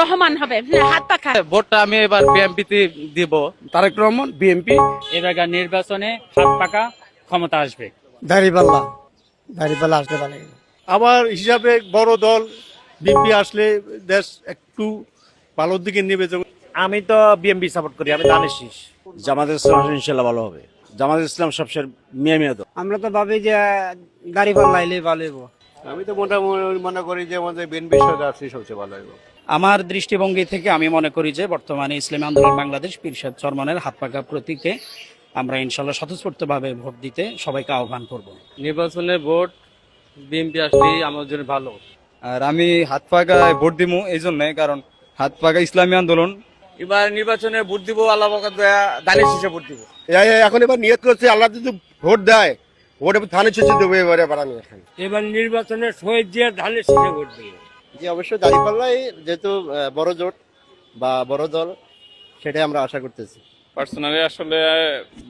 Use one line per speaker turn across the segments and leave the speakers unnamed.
রহমান হবে, হাত পাখা।
ভোটটা আমি এবার বিএনপিতে দিব।
তারেক রহমান, বিএনপি।
এবারকার নির্বাচনে হাত পাকা ক্ষমতা আসবে।
দাঁড়িপাল্লা, দাঁড়িপাল্লা আসলে ভালো হবে।
আমার হিসাবে বড় দল বিএনপি আসলে দেশ একটু ভালোর দিকে নেবে।
আমি তো বিএনপি সাপোর্ট করি, আমি ধানের শীষ। জামাতের ইসলাম ইনশাল্লাহ ভালো হবে। জামাতের ইসলাম সবচেয়ে মিয়া দল।
আমরা তো ভাবি যে দাঁড়িপাল্লা আইলে ভালো হইব।
আমি তো মোটামুটি মনে করি যে আমাদের বিএনপি সরকার আসলে সবচেয়ে ভালো হবে।
আমার দৃষ্টিভঙ্গি থেকে আমি মনে করি যে বর্তমানে ইসলামী আন্দোলন বাংলাদেশ পীর সাহেব চরমনের হাত পাকা প্রতীকে আমরা ইনশাল্লাহ স্বতঃস্ফূর্তভাবে ভোট দিতে সবাইকে আহ্বান করব।
নির্বাচনে ভোট বিএনপি আসলেই আমার জন্য ভালো।
আর আমি হাত পাকায় ভোট দিব এই জন্য, কারণ হাত পাকা ইসলামী আন্দোলন।
এবার নির্বাচনে ভোট দিব আল্লাহ ধানের শীষে ভোট দিব।
এখন এবার নিয়ত করছে আল্লাহ যদি ভোট দেয়, ভোট ধানের শীষে দেবো এবারে বাড়ানো।
এবার নির্বাচনে শহীদ জিয়া ধানের শীষে ভোট দিবে।
যে অবশ্যই দাঁড়িপাল্লাই যেহেতু বড় জোট বা বড় দল, সেটাই আমরা আশা করতেছি।
পার্সোনালি আসলে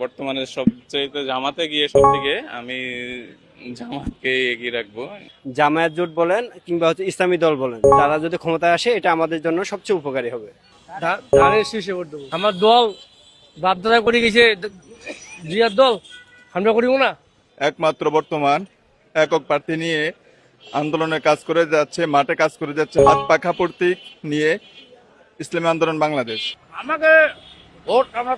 বর্তমানে সবচেয়ে জামাতে গিয়ে সব থেকে আমি জামাতকে এগিয়ে রাখবো।
জামায়াত জোট বলেন কিংবা ইসলামী দল বলেন, তারা যদি ক্ষমতায় আসে এটা আমাদের জন্য সবচেয়ে উপকারী হবে।
ধানের শীষে ভোট দেবো। আমার দল বাপদাদা করে গেছে জিয়ার দল, আমরা করিব না।
একমাত্র বর্তমান একক প্রার্থী নিয়ে আন্দোলনের কাজ করে যাচ্ছে, মাঠে কাজ করে যাচ্ছে হাত পাখা প্রতীক নিয়ে ইসলামী আন্দোলন বাংলাদেশ।
আমাকে ভোট আমরা